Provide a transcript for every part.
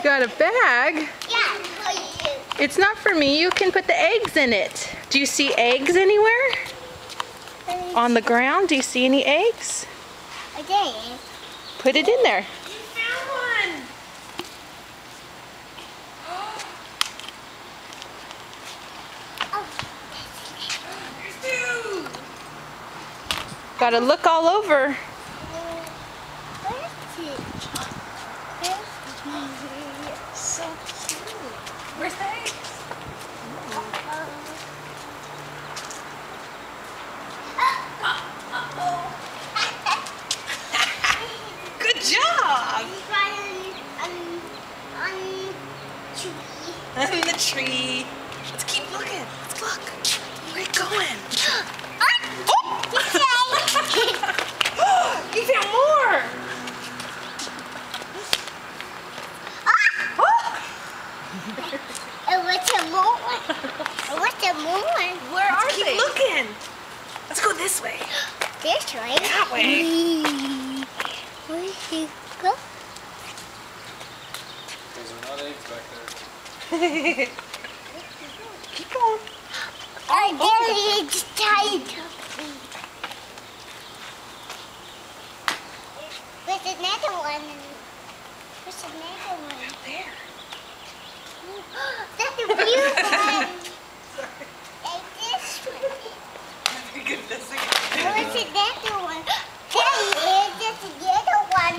got a bag? Yeah, for you. It's not for me. You can put the eggs in it. Do you see eggs anywhere? On the ground? Do you see any eggs? Okay. Put it in there. You found one. There's two. Gotta look all over. So cute. Where's the eggs? Good job. In the tree. Let's keep looking. Let's look. Where are you going? You found more. Where are Keep they? looking. Let's go this way. This way. That way. Where you go? Those are not eggs back there. Keep going. Oh, there is tight. There's another one. There's another one. There. That's a blue one. Like this one. Very good missing. There's another one. There is just another one.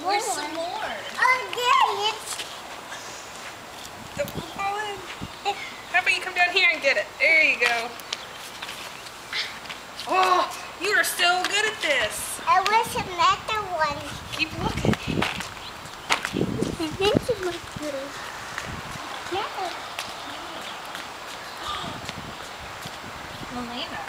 Where's some more? Oh, there it is. Don't fall in. How about you come down here and get it? There you go. Oh, you are so good at this. And there's another one. Keep looking. This is my girl. Elena.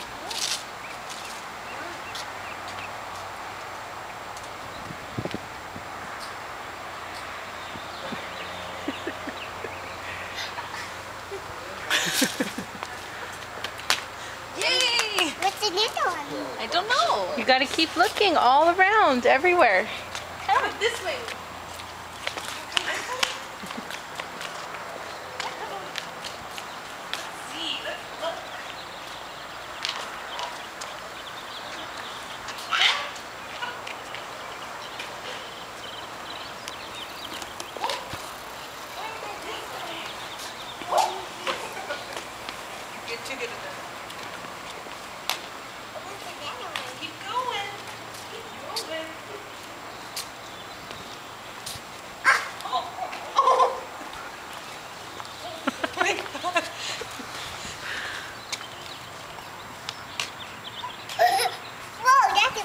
Yay! What's another one? I don't know. You gotta keep looking all around, everywhere. Come this way. See, look. You're too good at that. What's another one? Keep going. Keep moving. Oh. My God. Whoa, that's a...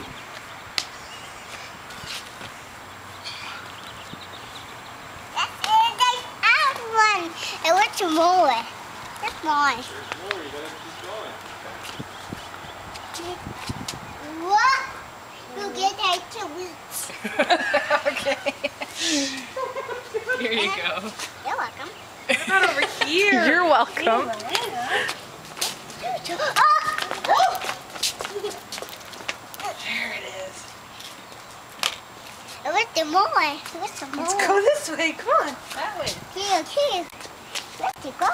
That's out one. And what's more? That's mine. There's more. You gotta keep going. What? You get that 2 weeks. Okay. Here you go. You're welcome. Not over here. You're welcome. There it is. And what's the more? What's the more? Let's go this way. Come on. That way. Here. Let's go.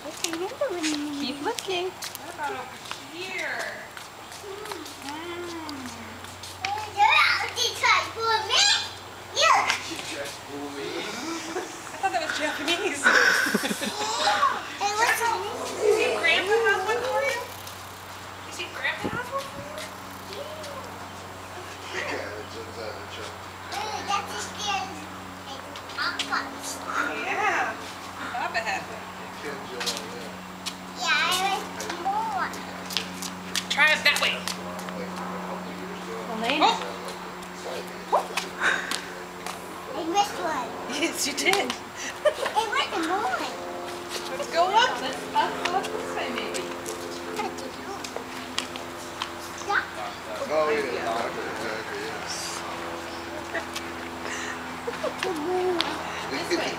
What's another one? Keep looking. What about over here? I thought that was Japanese. You see if Grandpa has one for you? You see if Grandpa has one for you? Yeah, it's inside the truck. Yeah. Papa had one. Can't jump on that. Try it that way. Like a couple years ago. Elena. Yes, you did. Let's go up. Let's go up this way, maybe. Oh, yeah. Exactly, yes. This way.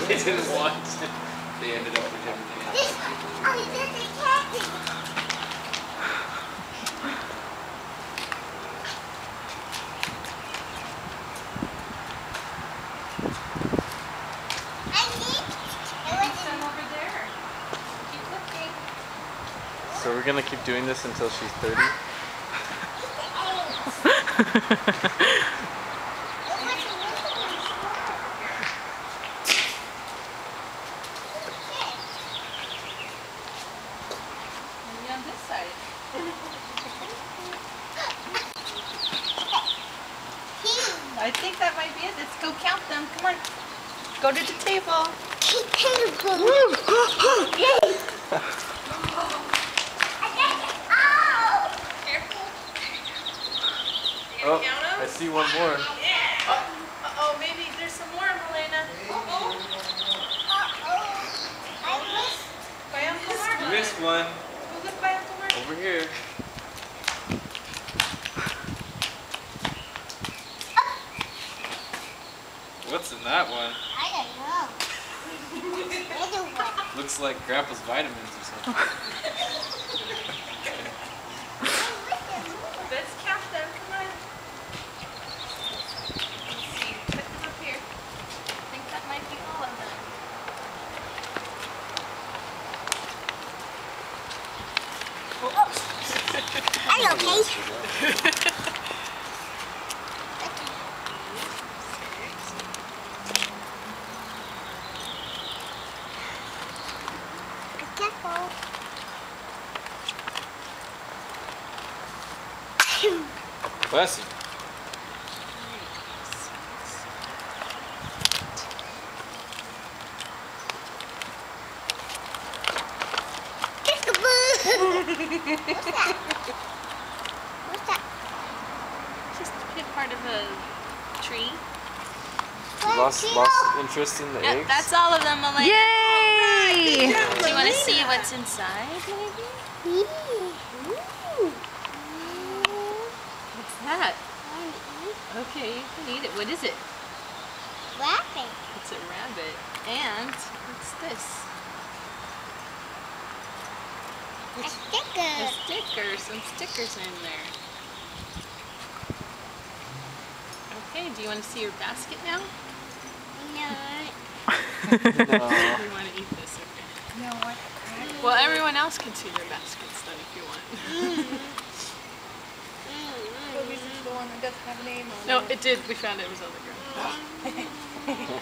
They didn't want to. They ended up with everything. we're gonna keep doing this until she's 30. Maybe on this side. I think that might be it. Let's go count them. Come on. Go to the table. Oh, I see one more. Uh-oh, maybe there's some more, Milena. By Uncle Mark. You missed one. Go look by Uncle Mark. Over here. What's in that one? I don't know. Little one. Looks like Grandpa's vitamins or something. Let's count them. Come on. Let's see. Put them up here. I think that might be all of them. Hello, Kate. Careful. Bless you. What's that? Just hit part of a tree. Lost interest in the Yeah, eggs? that's all of them, Milena. Yay! Do you want to see what's inside, maybe? What's that? Okay, you can eat it. What is it? Rabbit. It's a rabbit. And what's this? A A sticker. sticker. Some stickers in there. Okay, do you want to see your basket now? No. No. You want to eat this, okay? No, what? Well, everyone else can see their baskets then if you want. The one that doesn't have a name on it. No, it did. We found it was on the ground.